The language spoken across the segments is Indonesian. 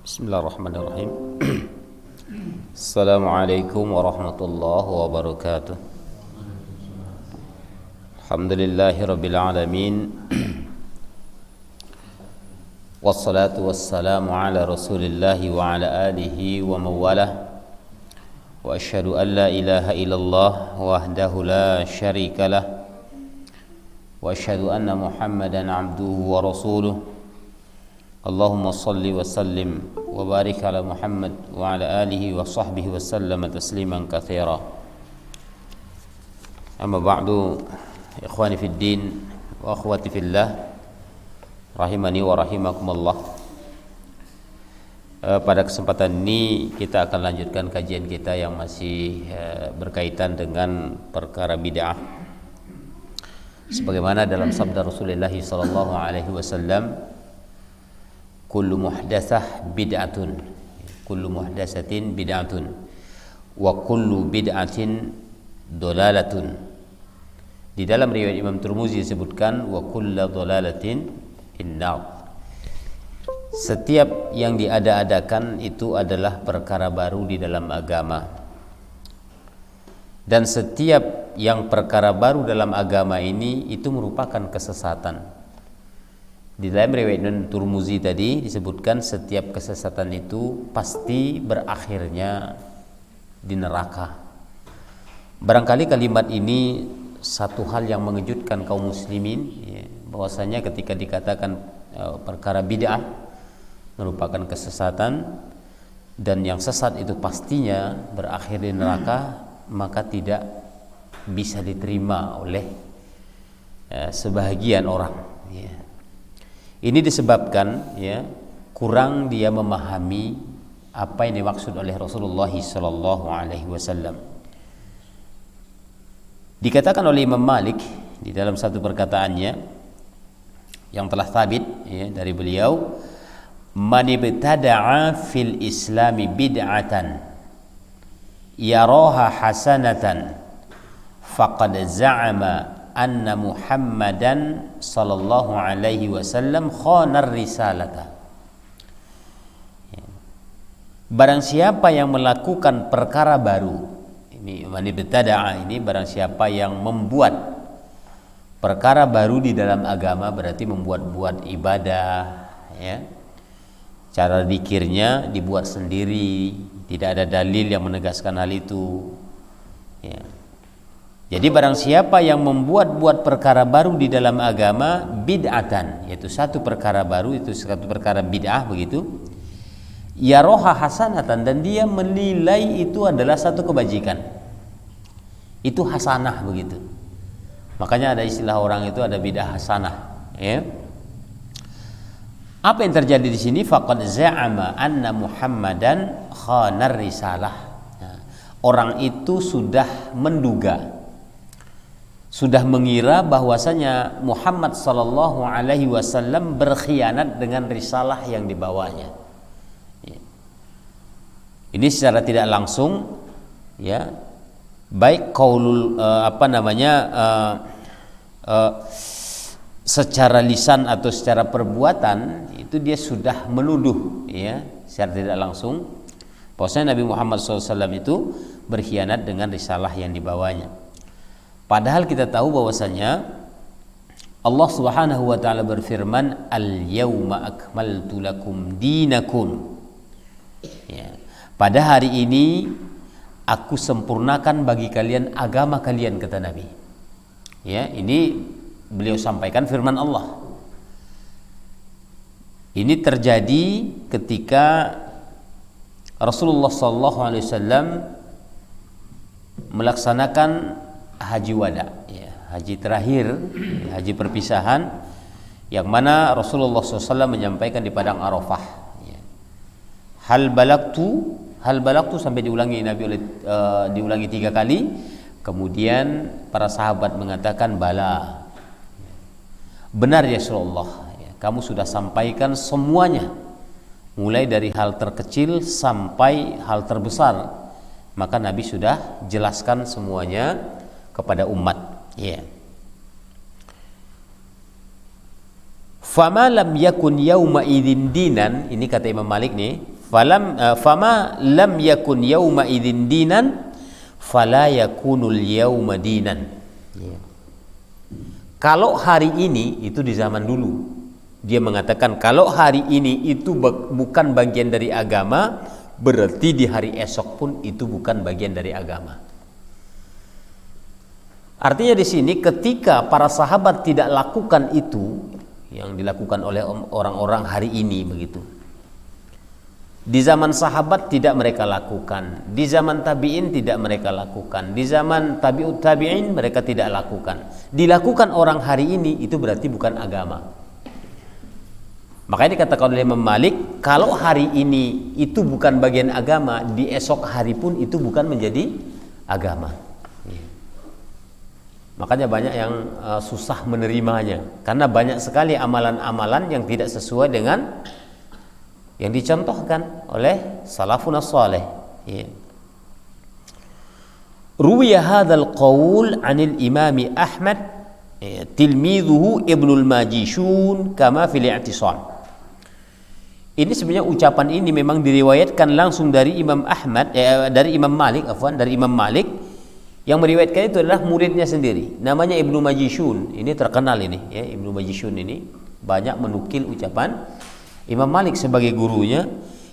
Bismillahirrahmanirrahim. Assalamualaikum warahmatullahi wabarakatuh. Alhamdulillahi rabbil alamin. Wassalatu wassalamu ala rasulillahi wa ala alihi wa mawalah. Wa asyhadu an la ilaha illallah wahdahu la syarika lah. Wa asyhadu anna Muhammadan abduhu wa rasuluh. Allahumma salli wa sallim wa barik ala Muhammad wa ala alihi wa sahbihi wa sallam tasliman katsira. Amma ba'du, ikhwani fid din wa akhwati fillah, rahimani wa rahimakumullah. Pada kesempatan ini kita akan lanjutkan kajian kita yang masih berkaitan dengan perkara bid'ah. Sebagaimana dalam sabda Rasulullah sallallahu alaihi wasallam, kullu muhdatsah bid'atun, kullu muhdatsatin bid'atun, wa kullu bid'atin dolalatun. Di dalam riwayat Imam Tirmizi disebutkan wa kullu dolalatin finnar. Setiap yang diada-adakan itu adalah perkara baru di dalam agama, dan setiap yang perkara baru dalam agama ini itu merupakan kesesatan. Di dalam riwayat Imam Tirmizi tadi disebutkan setiap kesesatan itu pasti berakhirnya di neraka. Barangkali kalimat ini satu hal yang mengejutkan kaum muslimin, ya, bahwasanya ketika dikatakan perkara bid'ah merupakan kesesatan dan yang sesat itu pastinya berakhir di neraka, maka tidak bisa diterima oleh sebahagian orang, ya. Ini disebabkan, ya, kurang dia memahami apa yang dimaksud oleh Rasulullah sallallahu alaihi wasallam. Dikatakan oleh Imam Malik di dalam satu perkataannya yang telah sabit, ya, dari beliau, man ibtada'a fil islami bid'atan yaraha hasanatan faqad za'ama anna Muhammadan sallallahu alaihi wasallam khanar risalata. Barang siapa yang melakukan perkara baru, ini man ibtada'a, ini barang siapa yang membuat perkara baru di dalam agama, berarti membuat-buat ibadah, ya. Cara zikirnya dibuat sendiri, tidak ada dalil yang menegaskan hal itu, ya. Jadi barang siapa yang membuat-buat perkara baru di dalam agama, bid'atan, yaitu satu perkara baru, itu satu perkara bid'ah begitu, yaroha hasanatan, dan dia menilai itu adalah satu kebajikan, itu hasanah begitu. Makanya ada istilah orang itu ada bid'ah hasanah, ya. Apa yang terjadi di sini? Faqad za'ama anna Muhammadan khanar risalah. Nah, orang itu sudah menduga, sudah mengira bahwasanya Muhammad sallallahu alaihi wasallam berkhianat dengan risalah yang dibawanya. Ini secara tidak langsung, ya, baik qaulul secara lisan atau secara perbuatan, itu dia sudah menuduh, ya, secara tidak langsung bahwasanya Nabi Muhammad SAW itu berkhianat dengan risalah yang dibawanya. Padahal kita tahu bahwasanya Allah Subhanahu wa taala berfirman, al-yauma akmaltu lakum dinakum. Ya. Pada hari ini aku sempurnakan bagi kalian agama kalian, kata Nabi. Ya, ini beliau sampaikan firman Allah. Ini terjadi ketika Rasulullah sallallahu alaihi wasallam melaksanakan haji wada, ya, haji terakhir, haji perpisahan, yang mana Rasulullah SAW menyampaikan di padang Arafah, ya, hal balagtu sampai diulangi Nabi diulangi 3 kali. Kemudian para sahabat mengatakan, bala, benar ya Rasulullah, ya, kamu sudah sampaikan semuanya, mulai dari hal terkecil sampai hal terbesar. Maka Nabi sudah jelaskan semuanya kepada umat, ya. Fama lam yakun yauma idzin dinan, ini kata Imam Malik nih, fama lam yakun yauma idzin dinan fala yakunul yauma dinan. Ya. Kalau hari ini, itu di zaman dulu, dia mengatakan kalau hari ini itu bukan bagian dari agama, berarti di hari esok pun itu bukan bagian dari agama. Artinya di sini ketika para sahabat tidak lakukan itu yang dilakukan oleh orang-orang hari ini begitu, di zaman sahabat tidak mereka lakukan, di zaman tabi'in tidak mereka lakukan, di zaman tabi'ut tabi'in mereka tidak lakukan, dilakukan orang hari ini, itu berarti bukan agama. Makanya dikatakan oleh Imam Malik, kalau hari ini itu bukan bagian agama, di esok hari pun itu bukan menjadi agama. Makanya banyak yang susah menerimanya, karena banyak sekali amalan-amalan yang tidak sesuai dengan yang dicontohkan oleh salafun as-salih. Ya. Ruwiya hadzal qaul 'anil Imam Ahmad tilmidhuhu Ibnul Majishun kama fil i'tisam. Ini sebenarnya ucapan ini memang diriwayatkan langsung dari Imam Ahmad, dari Imam Malik, dari Imam Malik, yang meriwayatkan itu adalah muridnya sendiri, namanya Ibnu Majishun. Ini terkenal ini, ya, Ibnu Majishun ini banyak menukil ucapan Imam Malik sebagai gurunya.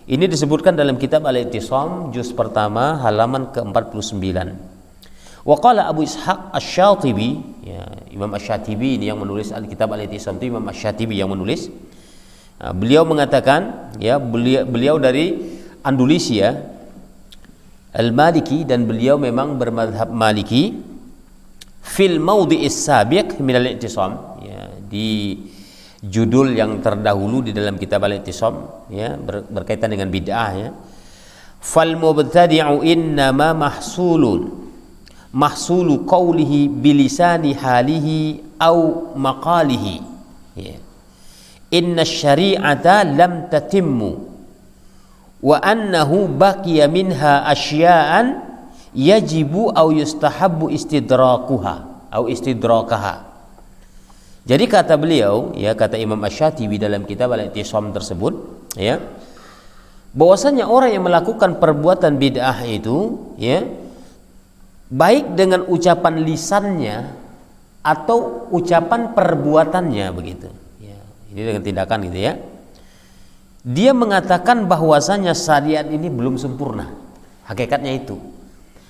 Ini disebutkan dalam kitab Al-I'tisam juz pertama halaman ke-49. Wa qala Abu Ishaq Asy-Syatibi, ya, Imam Asy-Syatibi ini yang menulis kitab Al-I'tisam, itu Imam Asy-Syatibi yang menulis. Beliau mengatakan, ya, beliau dari Andalusia Al-Maliki, dan beliau memang bermadhab Maliki, fil maudhi'is sabiq min al-i'tisam, ya, di judul yang terdahulu di dalam kitab Al-I'tisam, ya, berkaitan dengan bid'ah, ya. Fal mubtadi'u innama mahsulu qawlihi bilisani halihi au maqalihi, ya. Inna syari'ata lam tatimmu wa annahu baqiya minha asya'an yajibu au yustahabbu istidrakaha. Jadi kata beliau, ya, kata Imam Asy-Syatibi dalam kitab Al-I'tisam tersebut, ya, bahwasanya orang yang melakukan perbuatan bid'ah itu, ya, baik dengan ucapan lisannya atau ucapan perbuatannya begitu, ya, ini dengan tindakan gitu, ya, dia mengatakan bahwasanya syariat ini belum sempurna. Hakikatnya itu.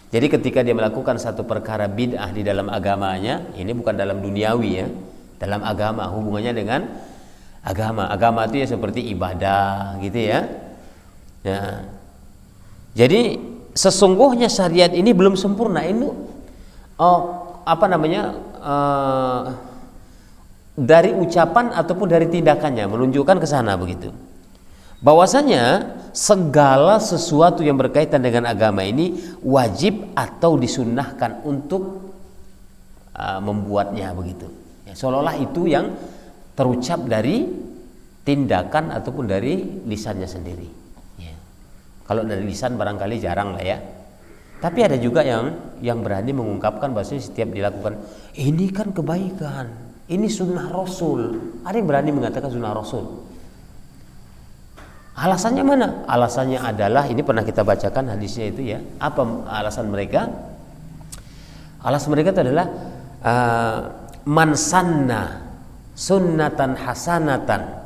Jadi ketika dia melakukan satu perkara bid'ah di dalam agamanya, ini bukan dalam duniawi, ya, dalam agama, hubungannya dengan agama. Agama itu ya seperti ibadah gitu, ya. Nah, jadi sesungguhnya syariat ini belum sempurna. Ini dari ucapan ataupun dari tindakannya menunjukkan ke sana begitu. Bahwasanya segala sesuatu yang berkaitan dengan agama ini wajib atau disunnahkan untuk membuatnya begitu. Seolah-olah itu yang terucap dari tindakan ataupun dari lisannya sendiri, ya. Kalau dari lisan barangkali jarang lah, ya. Tapi ada juga yang berani mengungkapkan bahwasanya setiap dilakukan ini kan kebaikan, ini sunnah Rasul. Ada yang berani mengatakan sunnah Rasul. Alasannya mana? Alasannya adalah, ini pernah kita bacakan hadisnya itu, ya. Apa alasan mereka? Alasan mereka itu adalah man sanna sunnatan hasanatan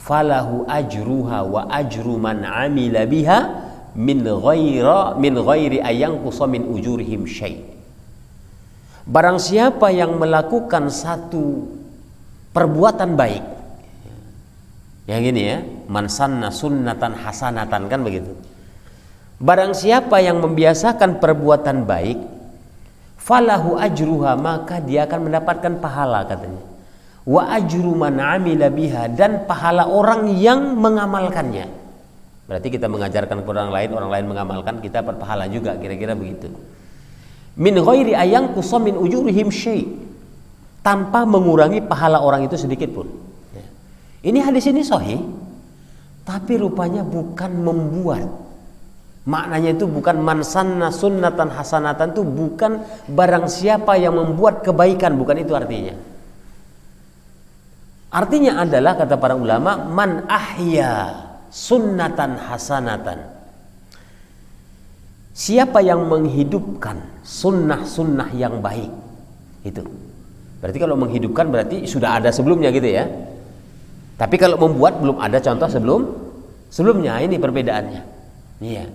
falahu ajruha wa ajru man amila biha min ghairi ayanqusa min ujurihim syai'. Barang siapa yang melakukan satu perbuatan baik, yang gini, ya, man sanna sunnatan hasanatan, kan begitu. Barang siapa yang membiasakan perbuatan baik, falahu ajruha, maka dia akan mendapatkan pahala, katanya. Wa ajru man amila biha, dan pahala orang yang mengamalkannya. Berarti kita mengajarkan kepada orang lain mengamalkan, kita dapat pahala juga, kira-kira begitu. Min ghairi ayanqusa min ujurihim syai', tanpa mengurangi pahala orang itu sedikit pun. Ini hadis ini sahih, tapi rupanya bukan membuat. Maknanya itu bukan man sanna sunnatan hasanatan, itu bukan barang siapa yang membuat kebaikan, bukan itu artinya. Artinya adalah, kata para ulama, man ahya sunnatan hasanatan. Siapa yang menghidupkan sunnah-sunnah yang baik, itu berarti kalau menghidupkan berarti sudah ada sebelumnya gitu ya. Tapi kalau membuat belum ada contoh sebelumnya, ini perbedaannya. Iya.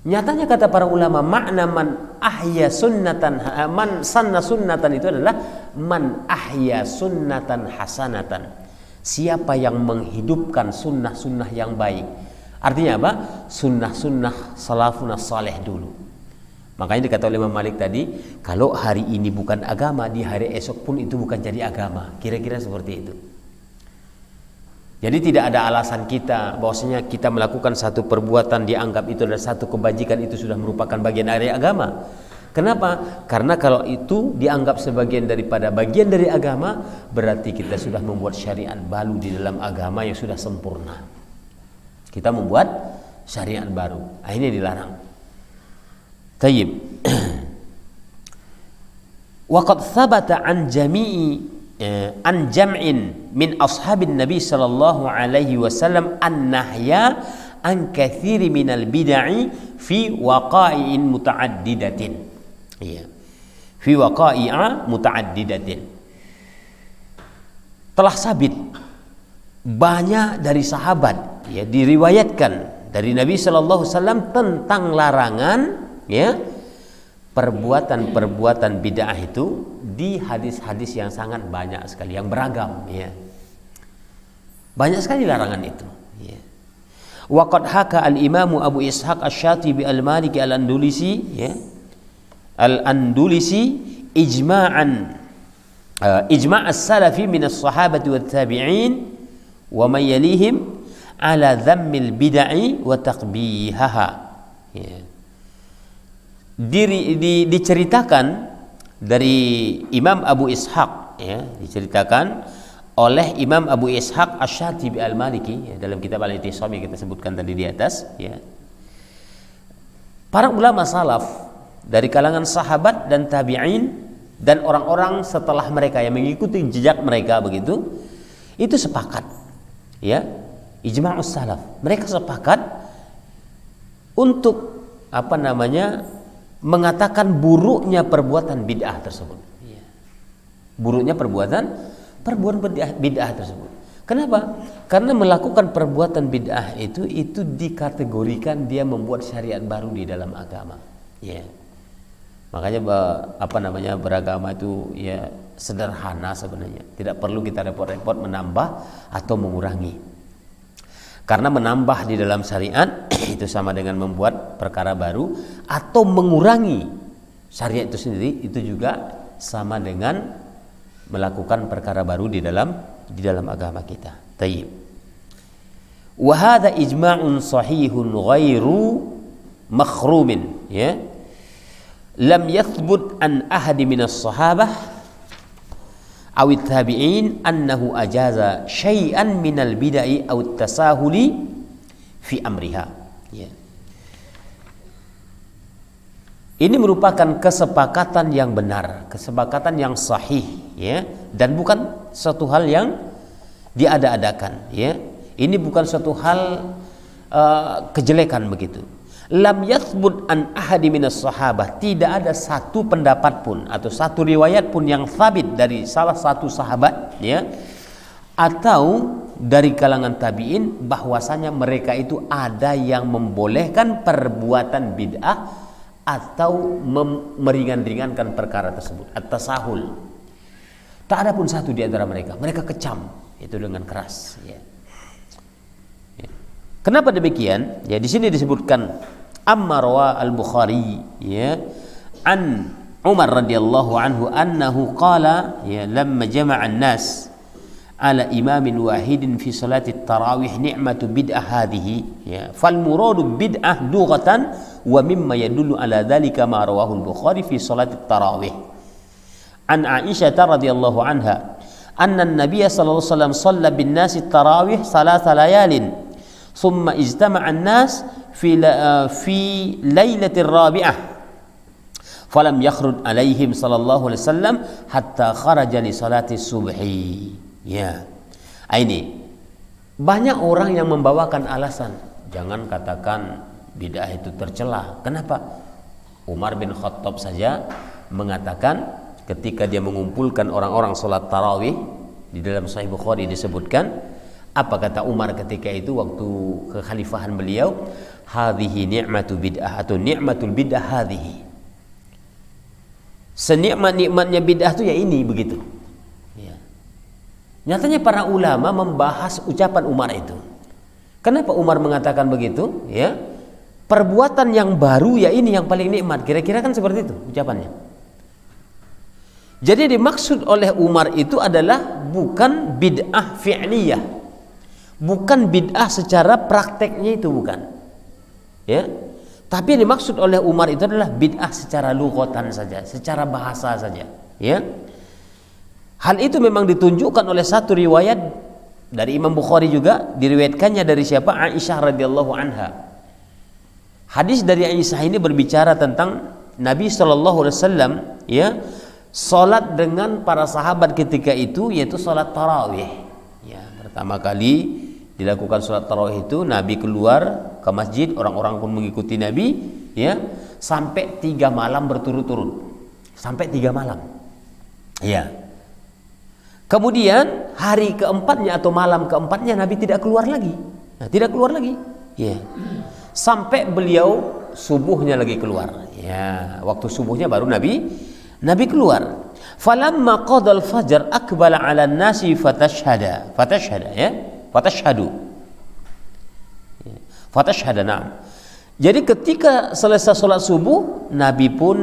Nyatanya kata para ulama, makna man ahya sunnatan, man sanna sunnatan itu adalah man ahya sunnatan hasanatan. Siapa yang menghidupkan sunnah-sunnah yang baik. Artinya apa? Sunnah-sunnah salafun saleh dulu. Makanya dikata oleh Imam Malik tadi, kalau hari ini bukan agama, di hari esok pun itu bukan jadi agama. Kira-kira seperti itu. Jadi tidak ada alasan kita bahwasanya kita melakukan satu perbuatan dianggap itu adalah satu kebajikan, itu sudah merupakan bagian dari agama. Kenapa? Karena kalau itu dianggap sebagian daripada bagian dari agama, berarti kita sudah membuat syariat baru di dalam agama yang sudah sempurna. Kita membuat syariat baru. Akhirnya dilarang. Tayyib. Waqad thabata an jam'in min ashabin Nabi sallallahu alaihi wasallam an-nahya an katsiri minal bid'i fi waqa'i'in mutaaddidatin. Iya. Fi waqa'i'a mutaaddidatin. Telah sabit banyak dari sahabat ya diriwayatkan dari Nabi sallallahu alaihi wasallam tentang larangan ya perbuatan-perbuatan bid'ah itu di hadis-hadis yang sangat banyak sekali, yang beragam ya. Banyak sekali larangan itu ya. Wa qad haka al-Imam Abu Ishaq Asy-Syatibi al-Maliki al-Andalusi ya. Al-Andalusi ijma' as-salafi min as-sahabati wat tabi'in wa man yalihim ala dhammil bid'ah wa taqbihaha ya. Diceritakan dari Imam Abu Ishaq ya, diceritakan oleh Imam Abu Ishaq Asy-Syatibi al-Maliki ya, dalam kitab Al-I'tisam yang kita sebutkan tadi di atas ya. Para ulama salaf dari kalangan sahabat dan tabi'in dan orang-orang setelah mereka yang mengikuti jejak mereka begitu, itu sepakat ya, ijma'us salaf. Mereka sepakat untuk mengatakan buruknya perbuatan bid'ah tersebut. Ya. Buruknya perbuatan bid'ah tersebut. Kenapa? Karena melakukan perbuatan bid'ah itu dikategorikan dia membuat syariat baru di dalam agama. Ya. Makanya beragama itu ya sederhana sebenarnya. Tidak perlu kita repot-repot menambah atau mengurangi. Karena menambah di dalam syariat itu sama dengan membuat perkara baru, atau mengurangi syariat itu sendiri itu juga sama dengan melakukan perkara baru di dalam agama kita. Tayyib. Wa hadza ijma'un sahihun ghairu makhrumin ya. Lam yathbut an ahadi minas sahabah awit tabi'in annahu ajaza syai'an minal bidai awit tasahuli fi amriha ya. Ini merupakan kesepakatan yang benar, kesepakatan yang sahih ya, dan bukan suatu hal yang diada-adakan ya. Ini bukan suatu hal kejelekan begitu. Lam yathbut an ahadi minas sahabah, tidak ada satu pendapat pun atau satu riwayat pun yang sabit dari salah satu sahabat ya, atau dari kalangan tabi'in bahwasanya mereka itu ada yang membolehkan perbuatan bid'ah atau meringan-ringankan perkara tersebut, at-tasahul. Tak ada pun satu di antara mereka. Mereka kecam itu dengan keras ya. Kenapa demikian? Ya di sini disebutkan amma rawa al-Bukhari ya an Umar radhiyallahu anhu annahu qala ya lamma jama'a an-nas ala imamin wahidin fi salati at-tarawih ni'matu bid'ah hadhihi ya fal muradu bid'ah lughatan wa mimma yadullu ala dhalika ma rawahu al-Bukhari fi salati at-tarawih an Aisyah radhiyallahu anha anna an-nabiy sallallahu alaihi wasallam shalla bin nasi at-tarawih salasa layalin ثم اجتمع الناس في ليلة الرابعة فلم يخرج عليهم صلى الله عليه وسلم حتى خرج لصلاة الصبح. Ya, ini Banyak orang yang membawakan alasan, jangan katakan bid'ah itu tercela. Kenapa? Umar bin Khattab saja mengatakan ketika dia mengumpulkan orang-orang sholat tarawih, di dalam Sahih Bukhari disebutkan, apa kata Umar ketika itu waktu kekhalifahan beliau? Hadhihi ni'matu bid'ah, atau ni'matul bid'ah hadhihi. Senikmat-nikmatnya bid'ah itu ya ini, begitu. Ya. Nyatanya para ulama membahas ucapan Umar itu. Kenapa Umar mengatakan begitu? Ya, perbuatan yang baru ya ini yang paling nikmat. Kira-kira kan seperti itu ucapannya. Jadi dimaksud oleh Umar itu adalah bukan bid'ah fi'liyah, bukan bid'ah secara prakteknya, itu bukan. Ya. Tapi yang dimaksud oleh Umar itu adalah bid'ah secara lughatan saja, secara bahasa saja, ya. Hal itu memang ditunjukkan oleh satu riwayat dari Imam Bukhari juga, diriwayatkannya dari siapa? Aisyah radhiyallahu anha. Hadis dari Aisyah ini berbicara tentang Nabi sallallahu alaihi wasallam, ya, salat dengan para sahabat ketika itu, yaitu salat tarawih. Ya, pertama kali dilakukan salat tarawih itu Nabi keluar ke masjid, orang-orang pun mengikuti Nabi, ya, sampai 3 malam berturut-turut, sampai 3 malam, ya. Kemudian hari keempatnya atau malam keempatnya Nabi tidak keluar lagi, tidak keluar lagi, ya, sampai beliau subuhnya lagi keluar, ya. Waktu subuhnya baru Nabi keluar. Falamma qadal fajar akbala 'ala an-nasi fatashhada, ya, fatashhada, na'am. Jadi ketika selesai sholat subuh, Nabi pun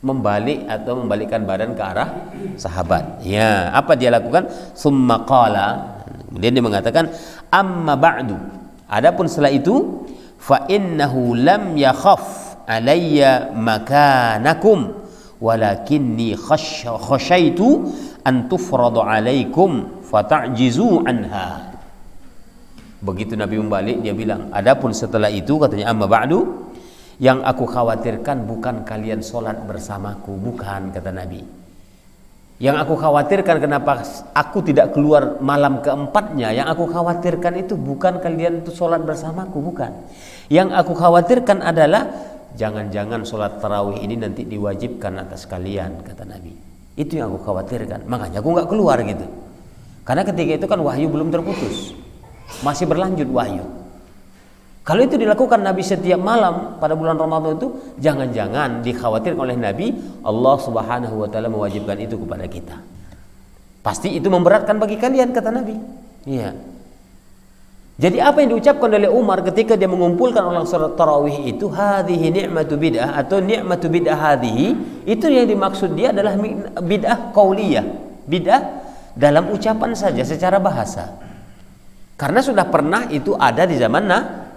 membalik atau membalikkan badan ke arah sahabat. Ya, apa dia lakukan? Summa qala, kemudian dia mengatakan, amma ba'du, adapun setelah itu, fa innahu lam yakhaf alayya makanakum walakinni khasyaitu an tufradu alaikum fata'jizu anha. Begitu Nabi membalik, dia bilang, adapun setelah itu, katanya, amma ba'du, yang aku khawatirkan bukan kalian sholat bersamaku, bukan, kata Nabi. Yang aku khawatirkan kenapa aku tidak keluar malam keempatnya, yang aku khawatirkan itu bukan kalian itu sholat bersamaku, bukan. Yang aku khawatirkan adalah jangan-jangan sholat tarawih ini nanti diwajibkan atas kalian, kata Nabi. Itu yang aku khawatirkan, makanya aku nggak keluar gitu. Karena ketika itu kan wahyu belum terputus, masih berlanjut wahyu. Kalau itu dilakukan Nabi setiap malam pada bulan Ramadan itu, jangan-jangan dikhawatirkan oleh Nabi, Allah Subhanahu wa taala mewajibkan itu kepada kita. Pasti itu memberatkan bagi kalian, kata Nabi. Iya. Jadi apa yang diucapkan oleh Umar ketika dia mengumpulkan orang salat tarawih itu, hadhihi ni'matu bid'ah, atau ni'matu bid'ah hadhihi, itu yang dimaksud dia adalah bid'ah qauliyah, bid'ah dalam ucapan saja secara bahasa. Karena sudah pernah itu ada di zaman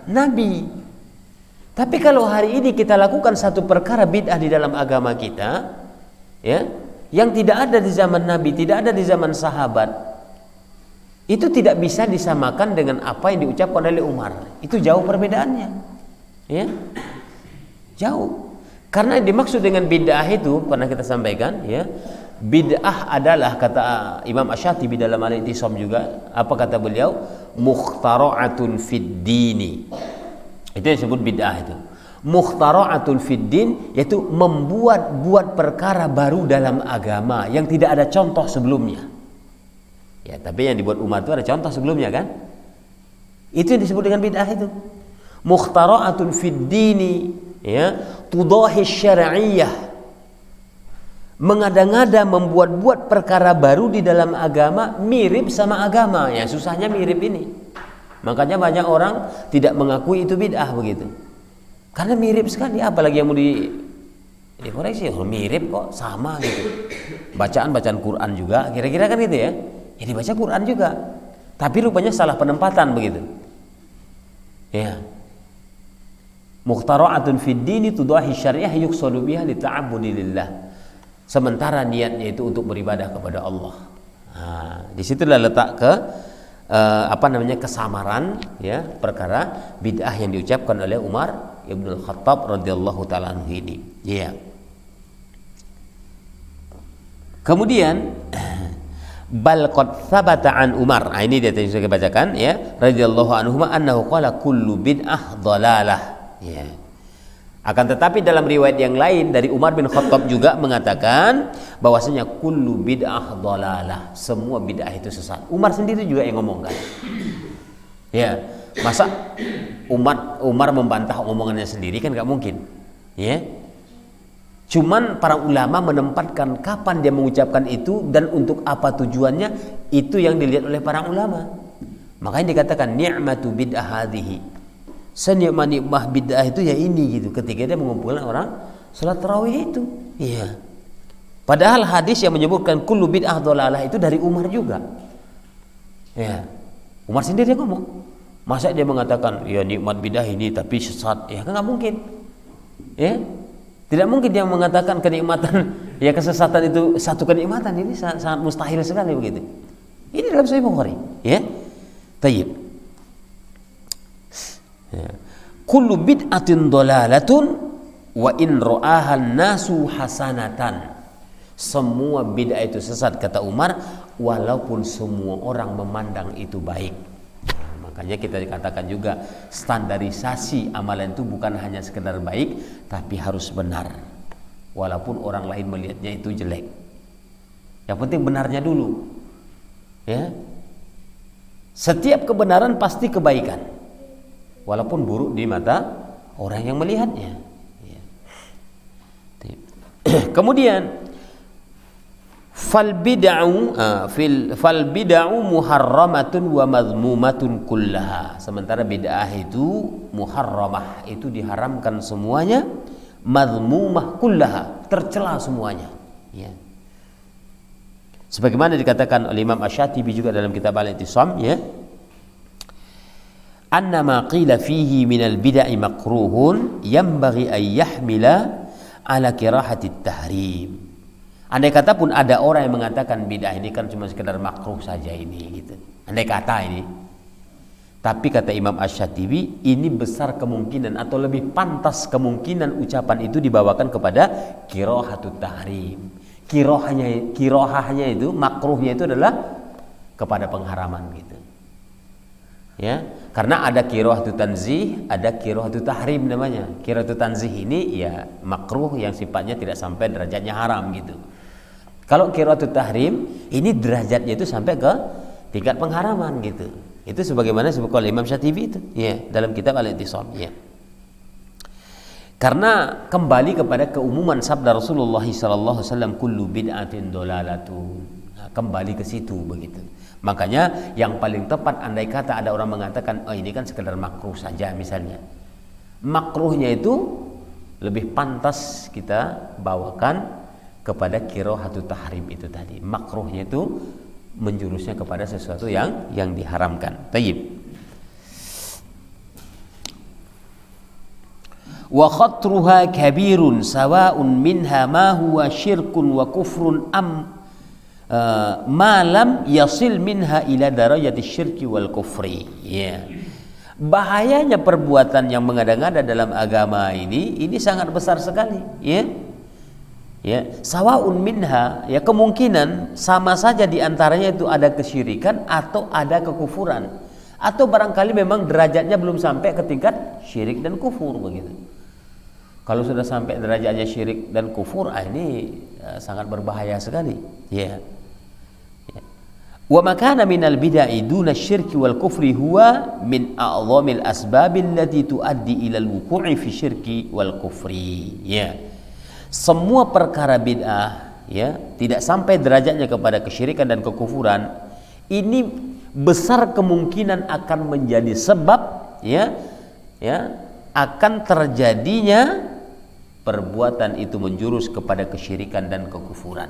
Nabi. Tapi kalau hari ini kita lakukan satu perkara bid'ah di dalam agama kita, ya, yang tidak ada di zaman Nabi, tidak ada di zaman sahabat, itu tidak bisa disamakan dengan apa yang diucapkan oleh Umar. Itu jauh perbedaannya, ya, jauh. Karena dimaksud dengan bid'ah itu pernah kita sampaikan, ya, bid'ah adalah, kata Imam Asy-Syatibi dalam Al-I'tisam juga, apa kata beliau? Mukhtara'atun fid dini. Itu yang disebut bid'ah itu. Mukhtara'atun fid din, yaitu membuat perkara baru dalam agama yang tidak ada contoh sebelumnya. Ya, tapi yang dibuat Umar itu ada contoh sebelumnya kan? Itu yang disebut dengan bid'ah itu. Mukhtara'atun fid dini, ya, tudahi syar'iyyah. Mengada-ngada membuat-buat perkara baru di dalam agama mirip sama agama, ya susahnya mirip ini. Makanya banyak orang tidak mengakui itu bid'ah begitu. Karena mirip sekali, apalagi yang mau dikoreksi, oh, mirip kok, sama gitu. Bacaan Quran juga, kira-kira kan gitu ya. Ya dibaca Quran juga, tapi rupanya salah penempatan begitu. Ya. Mukhtara'atun fid dini tudahi syariah yuqsadu biha li ta'abbudi lillah. Sementara niatnya itu untuk beribadah kepada Allah. Nah, di situlah letak kesamaran, ya, perkara bid'ah yang diucapkan oleh Umar Ibn Khattab radhiyallahu taala anhu ini. Ya. Kemudian Bal qad thabata an Umar. Nah, ini dia yang saya bacakan ya, radhiyallahu anhu annahu qala kullu bid'ah dhalalah. Ya. Akan tetapi dalam riwayat yang lain dari Umar bin Khattab juga mengatakan bahwasanya kullu bid'ah dhalalah, semua bid'ah itu sesat. Umar sendiri juga yang ngomongkan. Ya, masa Umar membantah omongannya sendiri kan nggak mungkin. Ya. Cuman para ulama menempatkan kapan dia mengucapkan itu dan untuk apa tujuannya, itu yang dilihat oleh para ulama. Makanya dikatakan ni'matu bid'ah hadhihi. Senikmat-nikmat bid'ah itu ya ini gitu. Ketika dia mengumpulkan orang salat tarawih itu. Iya. Padahal hadis yang menyebutkan kullu bid'ah dhalalah itu dari Umar juga. Ya. Umar sendiri yang ngomong. Masa dia mengatakan ya nikmat bid'ah ini tapi sesat? Ya kan nggak mungkin. Ya. Tidak mungkin dia mengatakan kenikmatan ya kesesatan itu satu kenikmatan. Ini sangat mustahil sekali begitu. Ini dalam Sahih Bukhari, ya. Tayyib. Ya. Kullu bid'atin dhalalatun wa in ra'aha an-nasu hasanatan. Semua bid'ah itu sesat kata Umar walaupun semua orang memandang itu baik. Makanya kita dikatakan juga standarisasi amalan itu bukan hanya sekedar baik, tapi harus benar. Walaupun orang lain melihatnya itu jelek. Yang penting benarnya dulu. Ya. Setiap kebenaran pasti kebaikan. Walaupun buruk di mata orang yang melihatnya. Ya. Kemudian fal bid'u muharramatun wa madhmumatun kullaha. Sementara bid'ah itu muharramah, itu diharamkan semuanya, madhmumah kullaha, tercela semuanya, ya. Sebagaimana dikatakan oleh Imam Asy-Syatibi juga dalam kitab Al-I'tisam, ya. Anna ma qila fihi minal bid'i makruhun yanbaghi an yahmila ala kirahati tahrim. Andai kata pun ada orang yang mengatakan bid'ah ini kan cuma sekedar makruh saja ini gitu. Andai kata ini. Tapi kata Imam Asy-Syatibi ini besar kemungkinan atau lebih pantas kemungkinan ucapan itu dibawakan kepada kirahatut tahrim. Kirahahnya itu makruhnya itu adalah kepada pengharaman gitu. Ya, karena ada kirahatut tanzih, ada kirahatut tahrim namanya. Kirahatut tanzih ini ya makruh yang sifatnya tidak sampai derajatnya haram gitu. Kalau qiraatul tahrim ini derajatnya itu sampai ke tingkat pengharaman gitu. Itu sebagaimana disebutkan oleh Imam Syatibi itu, ya, dalam kitab Al-I'tisam, ya. Karena kembali kepada keumuman sabda Rasulullah sallallahu alaihi wasallam kullu bid'atin dhalalatun. Nah, kembali ke situ begitu. Makanya yang paling tepat andai kata ada orang mengatakan oh ini kan sekedar makruh saja misalnya. Makruhnya itu lebih pantas kita bawakan kepada kirahatut tahrim itu tadi. Makruhnya itu menjurusnya kepada sesuatu yang diharamkan. Tayyib. Wa khatruha kabirun sawa'un minha ma huwa syirkun wa kufrun am ma lam yasil minha ila darajati syirki wal kufri. Ya. Bahayanya perbuatan yang mengada-ngada dalam agama ini sangat besar sekali, ya. Ya, sawaun minha, ya kemungkinan sama saja di antaranya itu ada kesyirikan atau ada kekufuran, atau barangkali memang derajatnya belum sampai ke tingkat syirik dan kufur begitu. Kalau sudah sampai derajatnya syirik dan kufur, ini sangat berbahaya sekali, ya. Wa makana minal bid'ah duna syirki wal kufri huwa min a'dhamil asbabil lati tuaddi ila al-wuqu'i fi syirki wal kufri, ya. Semua perkara bid'ah ya tidak sampai derajatnya kepada kesyirikan dan kekufuran, ini besar kemungkinan akan menjadi sebab ya akan terjadinya perbuatan itu menjurus kepada kesyirikan dan kekufuran.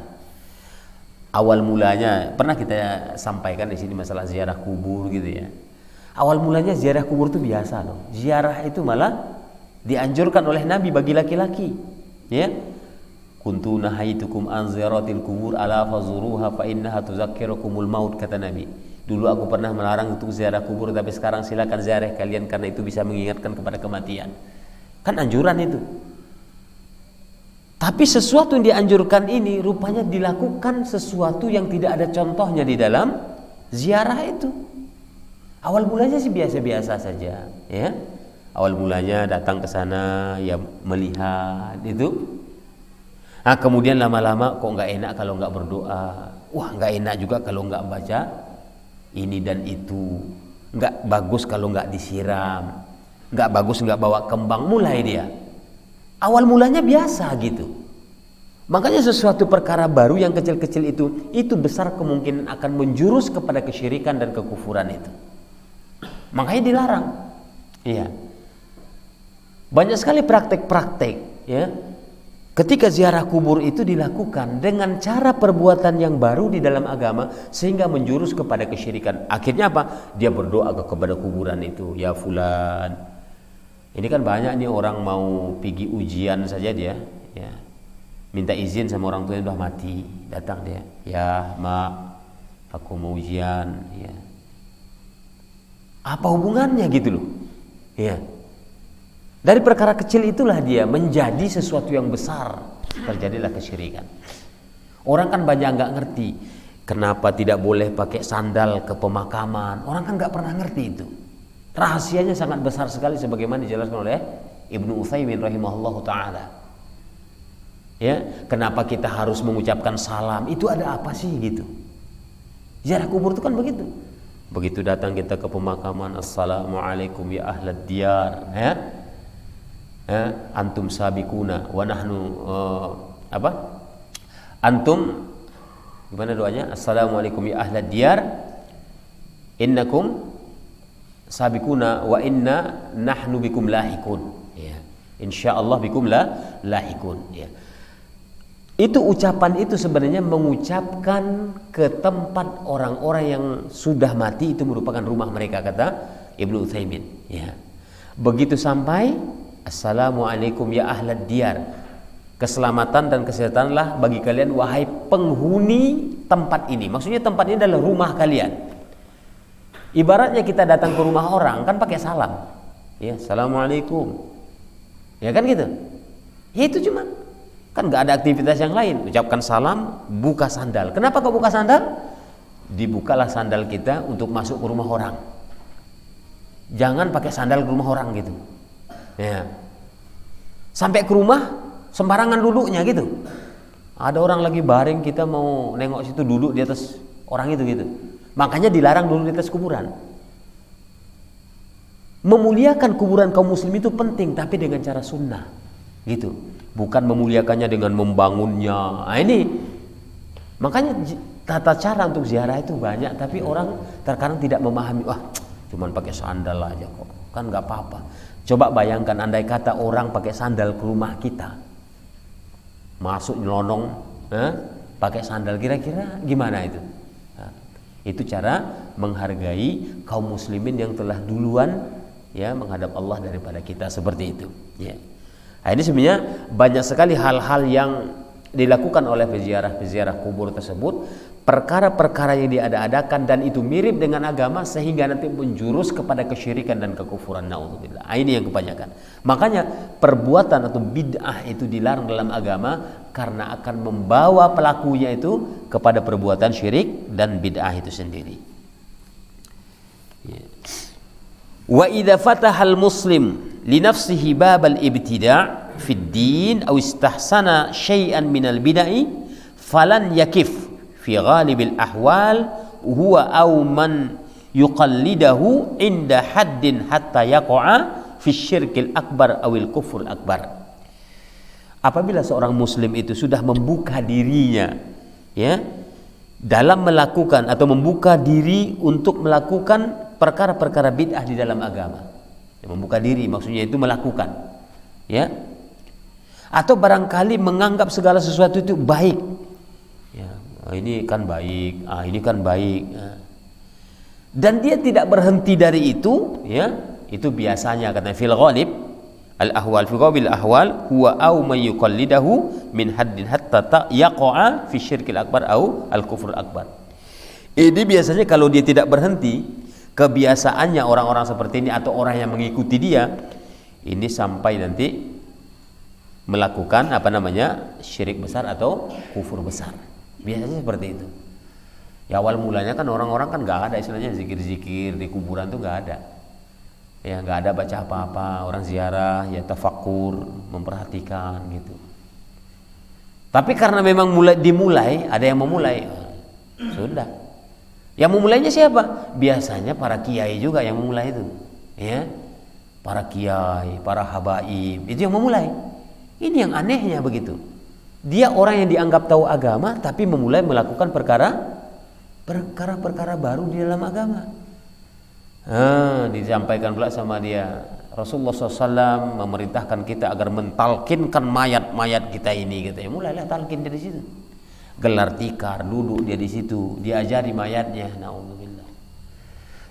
Awal mulanya pernah kita sampaikan di sini masalah ziarah kubur gitu ya. Awal mulanya ziarah kubur itu biasa loh. Ziarah itu malah dianjurkan oleh Nabi bagi laki-laki. Ya, kuntu nahaitukum an ziyaratil kubur ala fazuruha fa innaha tuzakkirukumul maut, kata Nabi. Dulu aku pernah melarang untuk ziarah kubur, tapi sekarang silakan ziarah kalian karena itu bisa mengingatkan kepada kematian. Kan anjuran itu. Tapi sesuatu yang dianjurkan ini rupanya dilakukan sesuatu yang tidak ada contohnya di dalam ziarah itu. Awal mulanya sih biasa-biasa saja, ya. Awal mulanya datang ke sana ya melihat itu. Nah, kemudian lama-lama kok nggak enak kalau nggak berdoa. Wah, nggak enak juga kalau nggak baca ini dan itu. Nggak bagus kalau nggak disiram. Nggak bagus nggak bawa kembang. Mulai dia. Awal mulanya biasa gitu. Makanya sesuatu perkara baru yang kecil-kecil itu besar kemungkinan akan menjurus kepada kesyirikan dan kekufuran itu. Makanya dilarang. Iya. Banyak sekali praktek-praktek, ya. Ketika ziarah kubur itu dilakukan dengan cara perbuatan yang baru di dalam agama sehingga menjurus kepada kesyirikan. Akhirnya apa? Dia berdoa kepada kuburan itu, ya fulan. Ini kan banyak nih orang mau pergi ujian saja dia, ya. Minta izin sama orang tua yang sudah mati, datang dia, ya mak, aku mau ujian, ya. Apa hubungannya gitu loh, ya. Dari perkara kecil itulah dia menjadi sesuatu yang besar, terjadilah kesyirikan. Orang kan banyak nggak ngerti kenapa tidak boleh pakai sandal ke pemakaman. Orang kan nggak pernah ngerti itu. Rahasianya sangat besar sekali sebagaimana dijelaskan oleh Ibnu Utsaimin rahimahullahu taala. Ya, kenapa kita harus mengucapkan salam? Itu ada apa sih gitu? Ziarah kubur itu kan begitu. Begitu datang kita ke pemakaman, assalamualaikum ya ahlad diyar, ya. Antum sabikuna wa nahnu antum gimana doanya? Assalamualaikum ya ahlad diyar innakum sabikuna wa inna nahnu bikum lahikun, ya. Insyaallah bikum lahikun, ya. Itu ucapan itu sebenarnya mengucapkan ke tempat orang-orang yang sudah mati, itu merupakan rumah mereka, kata Ibnu Utsaimin, ya. Begitu sampai assalamualaikum ya ahlad diyar, keselamatan dan kesejahteraanlah bagi kalian wahai penghuni tempat ini. Maksudnya tempat ini adalah rumah kalian. Ibaratnya kita datang ke rumah orang kan pakai salam, ya, assalamualaikum, ya kan gitu. Ya itu cuma kan nggak ada aktivitas yang lain. Ucapkan salam, buka sandal. Kenapa kok buka sandal? Dibukalah sandal kita untuk masuk ke rumah orang. Jangan pakai sandal ke rumah orang gitu. Ya. Sampai ke rumah sembarangan duduknya gitu. Ada orang lagi baring, kita mau nengok situ, duduk di atas orang itu gitu. Makanya dilarang duduk di atas kuburan. Memuliakan kuburan kaum muslim itu penting, tapi dengan cara sunnah gitu. Bukan memuliakannya dengan membangunnya. Nah, ini makanya tata cara untuk ziarah itu banyak, tapi orang terkadang tidak memahami. Wah, cuman pakai sandal aja kok, kan nggak apa-apa. Coba bayangkan andai kata orang pakai sandal ke rumah kita, masuk nyelonong, pakai sandal, kira-kira gimana itu? Nah, itu cara menghargai kaum muslimin yang telah duluan, ya, menghadap Allah daripada kita, seperti itu, ya. Nah, ini sebenarnya banyak sekali hal-hal yang dilakukan oleh peziarah kubur tersebut, perkara-perkara yang diada-adakan dan itu mirip dengan agama sehingga nanti menjurus kepada kesyirikan dan kekufuran, naudzubillah. Ini yang kebanyakan. Makanya perbuatan atau bid'ah itu dilarang dalam agama karena akan membawa pelakunya itu kepada perbuatan syirik dan bid'ah itu sendiri. Wa idza fatahal muslim li nafsihi babal ibtida' fid din aw istahsana syai'an minal bid'ah falan yakif fi ghalibil ahwal huwa aw man yuqallidahu inda haddin hatta yaqa'a fi syirkil akbar awil kufur akbar. Apabila seorang muslim itu sudah membuka dirinya, ya, dalam melakukan atau membuka diri untuk melakukan perkara-perkara bid'ah di dalam agama, ya, membuka diri maksudnya itu melakukan, ya, atau barangkali menganggap segala sesuatu itu baik, ya, ini kan baik, ini kan baik, ya. Dan dia tidak berhenti dari itu, ya, itu biasanya kata fil ghalib al ahwal fi qabil ahwal huwa au may yuqallidahu min haddin hatta yaqa'a fi syirkil akbar au al kufur akbar. Ini biasanya kalau dia tidak berhenti, kebiasaannya orang-orang seperti ini atau orang yang mengikuti dia ini sampai nanti melakukan apa namanya syirik besar atau kufur besar. Biasanya seperti itu. Ya awal mulanya kan orang-orang kan nggak ada istilahnya zikir-zikir di kuburan tuh nggak ada. Ya nggak ada baca apa-apa, orang ziarah ya tafakur, memperhatikan gitu. Tapi karena memang dimulai, ada yang memulai, sudah. Yang memulainya siapa? Biasanya para kiai juga yang memulai itu, ya. Para kiai, para habaib itu yang memulai. Ini yang anehnya begitu. Dia orang yang dianggap tahu agama, tapi memulai melakukan perkara baru di dalam agama. Disampaikan pula sama dia, Rasulullah SAW memerintahkan kita agar mentalkinkan mayat-mayat kita ini, katanya. Mulailah talkin dari situ. Gelar tikar, duduk dia di situ, diajari mayatnya. Naudzubillah.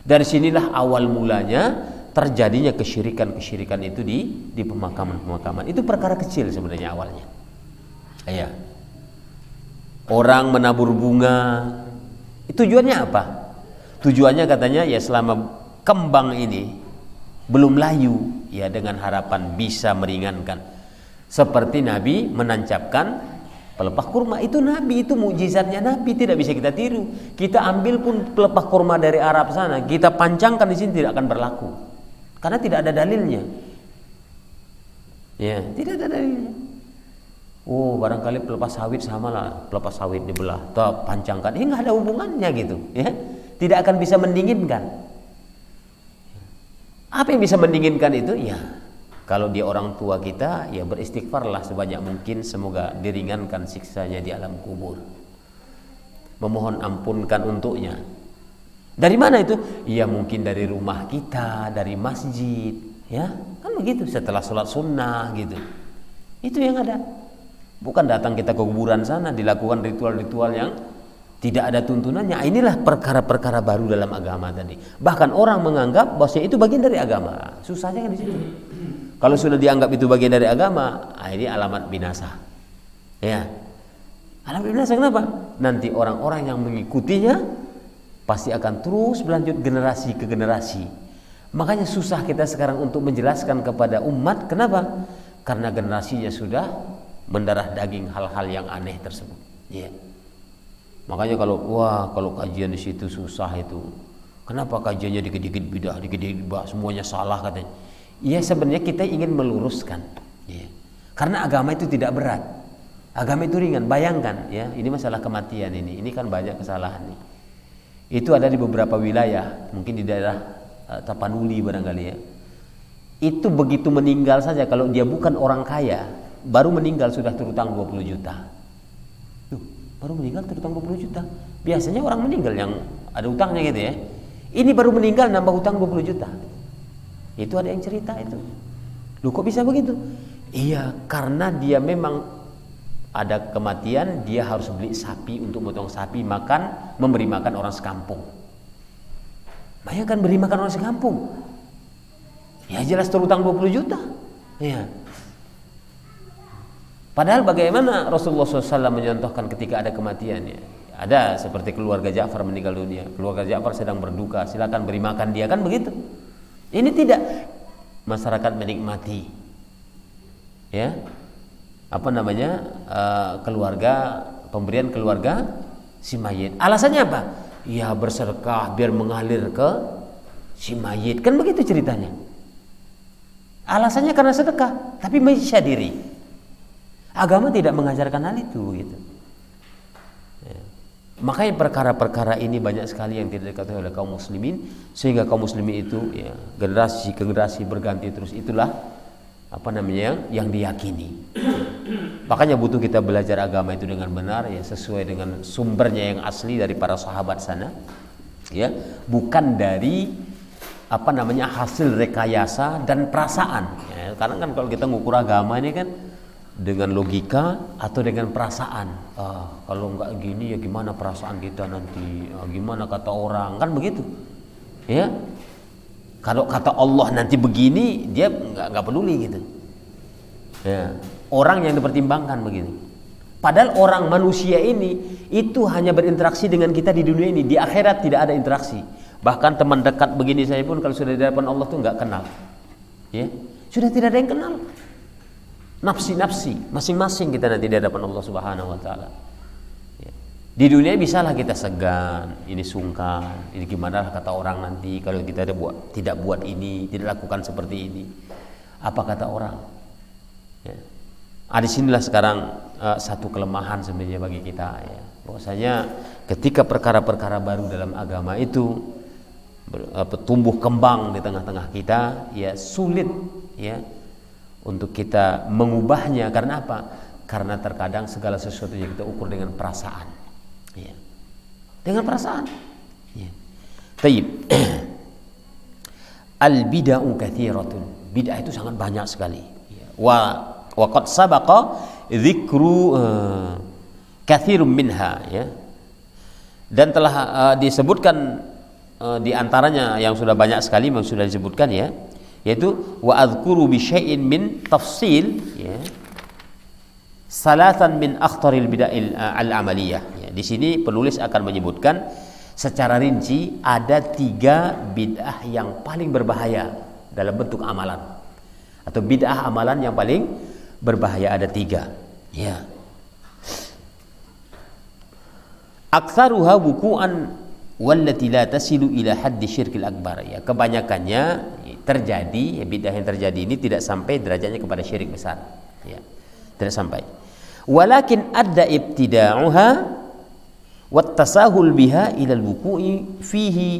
Dari sinilah awal mulanya terjadinya kesyirikan itu di pemakaman-pemakaman. Itu perkara kecil sebenarnya awalnya. Ya. Orang menabur bunga, tujuannya apa? Tujuannya katanya ya selama kembang ini belum layu, ya dengan harapan bisa meringankan. Seperti Nabi menancapkan pelepah kurma, itu Nabi, itu mukjizatnya Nabi, tidak bisa kita tiru. Kita ambil pun pelepah kurma dari Arab sana, kita pancangkan di sini tidak akan berlaku. Karena tidak ada dalilnya. Ya, tidak ada dalilnya. Oh, barangkali pelepah sawit sama lah, pelepah sawit dibelah, toh pancangkan, ini nggak ada hubungannya gitu, ya. Tidak akan bisa mendinginkan. Apa yang bisa mendinginkan itu? Ya, kalau dia orang tua kita, ya beristighfarlah sebanyak mungkin, semoga diringankan siksanya di alam kubur. Memohon ampunkan untuknya. Dari mana itu? Ya mungkin dari rumah kita, dari masjid, ya kan begitu. Setelah sholat sunnah gitu, itu yang ada. Bukan datang kita ke kuburan sana dilakukan ritual-ritual yang tidak ada tuntunannya. Inilah perkara-perkara baru dalam agama tadi. Bahkan orang menganggap bahwa itu bagian dari agama. Susahnya kan di situ. Kalau sudah dianggap itu bagian dari agama, ini alamat binasa. Ya, alamat binasa kenapa? Nanti orang-orang yang mengikutinya pasti akan terus berlanjut generasi ke generasi. Makanya susah kita sekarang untuk menjelaskan kepada umat. Kenapa? Karena generasinya sudah mendarah daging hal-hal yang aneh tersebut. Ya. Makanya kalau kajian di situ susah itu. Kenapa kajiannya dikit-dikit bidah, dikit-dikit bah, semuanya salah katanya. Iya sebenarnya kita ingin meluruskan. Ya. Karena agama itu tidak berat. Agama itu ringan. Bayangkan ya, ini masalah kematian ini. Ini kan banyak kesalahan nih. Itu ada di beberapa wilayah, mungkin di daerah Tapanuli barangkali ya. Itu begitu meninggal saja, kalau dia bukan orang kaya, baru meninggal sudah terutang 20 juta. Baru meninggal terutang 20 juta. Biasanya orang meninggal yang ada utangnya gitu ya. Ini baru meninggal nambah utang 20 juta. Itu ada yang cerita itu. Loh kok bisa begitu? Iya, karena dia memang ada kematian, dia harus beli sapi untuk motong sapi, memberi makan orang sekampung. Bayangkan beri makan orang sekampung. Ya jelas terutang 20 juta. Ya. Padahal bagaimana Rasulullah SAW menyontohkan ketika ada kematiannya. Ada seperti keluarga Ja'far meninggal dunia. Keluarga Ja'far sedang berduka, silakan beri makan dia, kan begitu. Ini tidak. Masyarakat menikmati. Ya. Apa namanya? Pemberian keluarga si mayit. Alasannya apa? Ya bersedekah biar mengalir ke si mayit. Kan begitu ceritanya. Alasannya karena sedekah, tapi mensyadiri. Agama tidak mengajarkan hal itu gitu. Ya. Makanya perkara-perkara ini banyak sekali yang tidak diketahui oleh kaum muslimin, sehingga kaum muslimin itu ya, generasi ke generasi berganti terus. Itulah apa namanya yang diyakini. Makanya butuh kita belajar agama itu dengan benar ya, sesuai dengan sumbernya yang asli dari para sahabat sana. Ya, bukan dari apa namanya hasil rekayasa dan perasaan. Ya, karena kan kalau kita ngukur agama ini kan dengan logika atau dengan perasaan. Kalau nggak gini ya gimana perasaan kita nanti, gimana kata orang, kan begitu ya. Kalau kata Allah nanti begini, dia nggak peduli gitu ya. Orang yang dipertimbangkan begitu. Padahal orang manusia ini itu hanya berinteraksi dengan kita di dunia ini. Di akhirat tidak ada interaksi. Bahkan teman dekat begini saya pun kalau sudah di hadapan Allah tuh nggak kenal ya, sudah tidak ada yang kenal. nafsi-nafsi masing-masing kita nanti di hadapan Allah Subhanahu wa taala. Ya. Di dunia bisalah kita segan, ini sungkan, ini gimana kata orang nanti kalau kita tidak buat ini, tidak lakukan seperti ini. Apa kata orang? Ya. Disinilah sekarang satu kelemahan sebenarnya bagi kita, ya. Bahwasanya ketika perkara-perkara baru dalam agama itu tumbuh kembang di tengah-tengah kita, ya sulit ya untuk kita mengubahnya. Karena apa? Karena terkadang segala sesuatu yang kita ukur dengan perasaan, ya. Dengan perasaan, ya. Taib. Al bid'u katsiratun. Bid'ah itu sangat banyak sekali, ya. Wa qad sabaqa dzikru katsirun minha, ya. Dan telah disebutkan di antaranya yang sudah banyak sekali yang sudah disebutkan, ya, yaitu wa adzkuru bi syai'in min tafsil, ya, salatan min akhtaril bid'il al-amaliyah, ya. Di sini penulis akan menyebutkan secara rinci ada 3 bid'ah yang paling berbahaya dalam bentuk amalan, atau bid'ah amalan yang paling berbahaya ada 3, ya. Aktsaruha wuqu'an wallati la tasilu ila haddi syirkil akbar, ya. Kebanyakannya terjadi, ya, bid'ah yang terjadi ini tidak sampai derajatnya kepada syirik besar, ya. Tidak sampai. Walakin adda ibtida'uha wat tasahul biha ila al-wuqu'i fihi,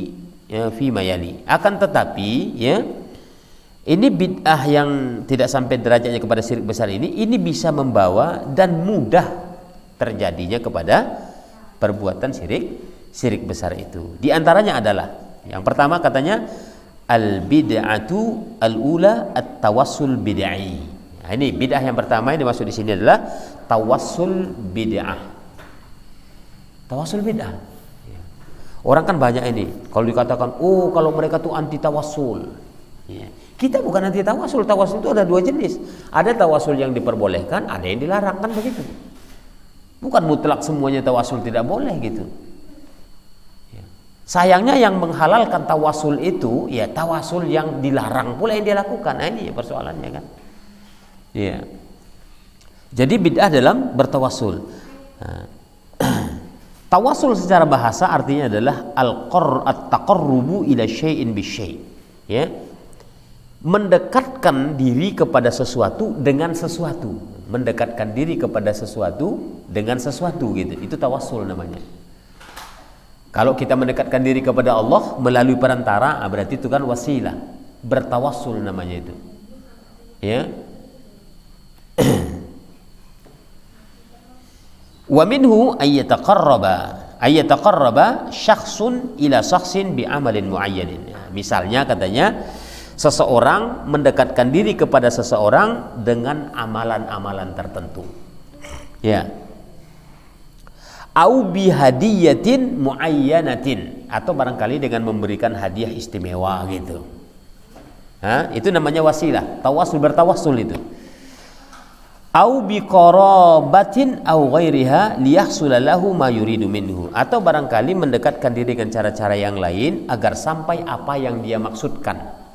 ya, fi mayali. Akan tetapi, ya, ini bid'ah yang tidak sampai derajatnya kepada syirik besar ini bisa membawa dan mudah terjadinya kepada perbuatan syirik besar itu. Di antaranya adalah yang pertama katanya al bid'atu al ula at tawassul bid'i. Nah, ini bid'ah yang pertama yang dimaksud di sini adalah tawassul bid'ah. Tawassul bid'ah. Orang kan banyak ini kalau dikatakan, oh kalau mereka tuh anti tawassul. Ya. Kita bukan anti tawassul. Tawassul itu ada 2 jenis. Ada tawassul yang diperbolehkan, ada yang dilarang, kan begitu. Bukan mutlak semuanya tawasul tidak boleh gitu, ya. Sayangnya yang menghalalkan tawasul itu, ya, tawasul yang dilarang pula yang dia lakukan. Nah, ini persoalannya, kan, ya. Jadi bid'ah dalam bertawasul. Nah, tawasul secara bahasa artinya adalah at-taqarrubu ila syai'in bisyai', ya. Mendekatkan diri kepada sesuatu dengan sesuatu, mendekatkan diri kepada sesuatu dengan sesuatu, gitu. Itu tawassul namanya. Kalau kita mendekatkan diri kepada Allah melalui perantara, berarti itu kan wasilah, bertawassul namanya itu, ya. Wa minhu ayyataqarraba syakhsun ila syakhsin bi amalin muayyanin. Misalnya katanya seseorang mendekatkan diri kepada seseorang dengan amalan-amalan tertentu, ya. Au bi hadiyatin muayyanatin, atau barangkali dengan memberikan hadiah istimewa, gitu. Itu namanya wasilah, tawassul, bertawassul itu. Au bi qarabatin au ghairiha liyahsula lahu ma yuridu minhu, atau barangkali mendekatkan diri dengan cara-cara yang lain agar sampai apa yang dia maksudkan,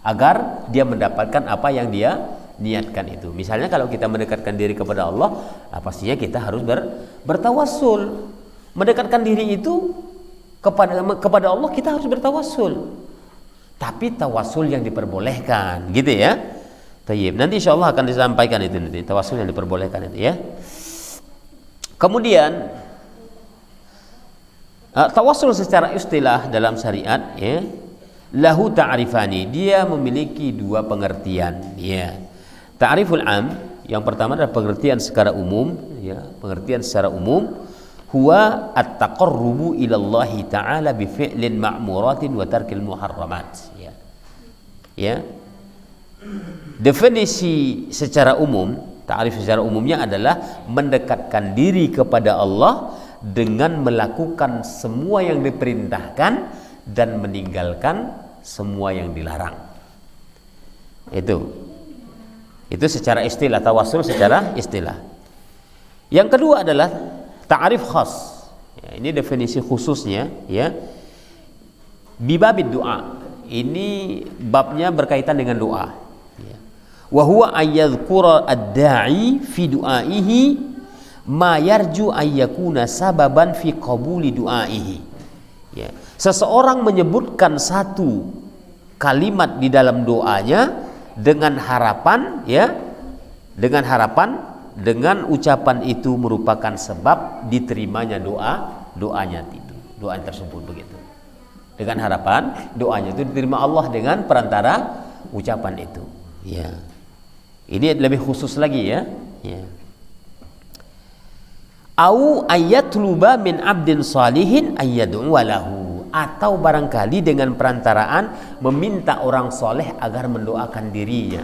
agar dia mendapatkan apa yang dia niatkan itu. Misalnya kalau kita mendekatkan diri kepada Allah, pastinya kita harus bertawassul. Mendekatkan diri itu kepada Allah, kita harus bertawassul. Tapi tawassul yang diperbolehkan, gitu, ya. Tayyib. Nanti insyaallah akan disampaikan itu nanti, tawassul yang diperbolehkan itu, ya. Kemudian tawassul secara istilah dalam syariat, ya, lahu ta'rifani, dia memiliki 2 pengertian, ya. Ta'riful am, yang pertama adalah pengertian secara umum, ya, pengertian secara umum, huwa at-taqarrubu ila Allah ta'ala bi fi'lin ma'muratin wa tarkil muharramat, ya. Ya. Definisi secara umum, ta'rif secara umumnya adalah mendekatkan diri kepada Allah dengan melakukan semua yang diperintahkan dan meninggalkan semua yang dilarang. Itu secara istilah, tawassul secara istilah. Yang kedua adalah ta'rif khas. Ya, ini definisi khususnya, ya. Bibabid doa. Ini babnya berkaitan dengan doa. Ya. wa huwa ayyadhkura ad-da'i fi du'aihi ma yarju ayyakuna sababan fi qabuli du'aihi. Ya. Seseorang menyebutkan satu kalimat di dalam doanya dengan harapan, ya, dengan ucapan itu merupakan sebab diterimanya doanya itu, doa tersebut begitu. Dengan harapan doanya itu diterima Allah dengan perantara ucapan itu. Ya. Ini lebih khusus lagi, ya. Ya. Au ayatluba min abdin salihin ayyad'u lahu, atau barangkali dengan perantaraan meminta orang soleh agar mendoakan dirinya.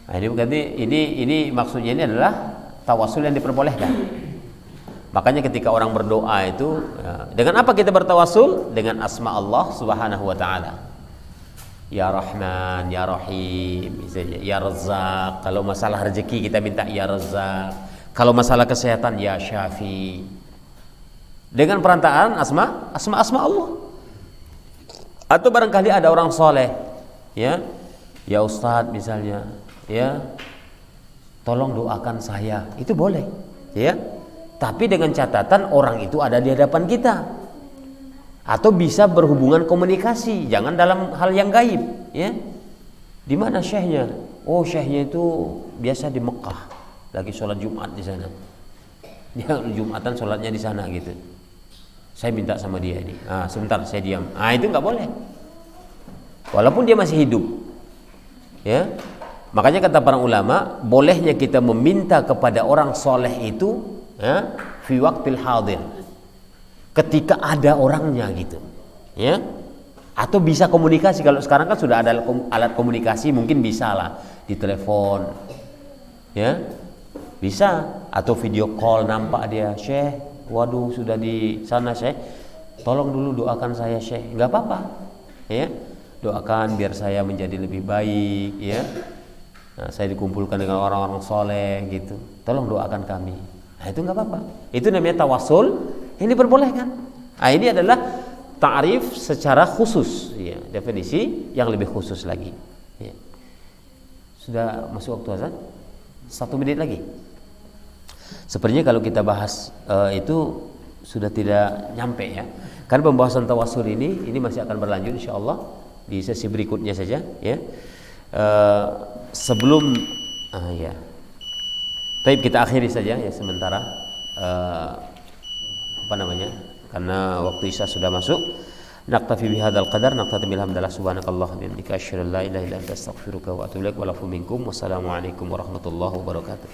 Nah, ini berarti ini maksudnya ini adalah tawasul yang diperbolehkan. Makanya ketika orang berdoa itu, ya, dengan apa kita bertawasul? Dengan asma Allah Subhanahu wa taala. Ya Rahman, Ya Rahim, misalnya Ya Razzaq. Kalau masalah rezeki kita minta Ya Razzaq. Kalau masalah kesehatan Ya Syafi. Dengan perantaraan asma Allah. Atau barangkali ada orang soleh, ya, ya Ustadz misalnya, ya, tolong doakan saya, itu boleh, ya. Tapi dengan catatan orang itu ada di hadapan kita. Atau bisa berhubungan komunikasi, jangan dalam hal yang gaib, ya. Di mana syekhnya? Oh, syekhnya itu biasa di Mekah, lagi sholat Jumat di sana. Dia Jumatan sholatnya di sana gitu. Saya minta sama dia ini. Sebentar saya diam. Itu nggak boleh. Walaupun dia masih hidup, ya. Makanya kata para ulama, bolehnya kita meminta kepada orang soleh itu, ya, fi waqtil hadir, ketika ada orangnya gitu, ya. Atau bisa komunikasi. Kalau sekarang kan sudah ada alat komunikasi, mungkin bisa lah di telepon, ya, bisa. Atau video call, nampak dia, Syekh, waduh sudah di sana Syekh, tolong dulu doakan saya Syekh. Nggak apa-apa, ya, doakan biar saya menjadi lebih baik, ya. Nah, saya dikumpulkan dengan orang-orang soleh gitu, tolong doakan kami. Nah, itu nggak apa-apa. Itu namanya tawasul yang diperbolehkan. Nah, ini adalah ta'rif secara khusus, ya, definisi yang lebih khusus lagi, ya. Sudah masuk waktu azan? 1 menit lagi. Sepertinya kalau kita bahas itu sudah tidak nyampe, ya. Karena pembahasan tawasul ini masih akan berlanjut insyaallah di sesi berikutnya saja, ya. Sebelum ya. Baik, kita akhiri saja ya sementara, karena waktu Isya sudah masuk. Naktafi bihadzal qadar, naktafi bilhamdalillah, subhanakallahumma wa bihamdika asyhadu an la ilaha illa anta astaghfiruka wa atubu ilaik. Wa lakum minkum wassalamu alaikum warahmatullahi wabarakatuh.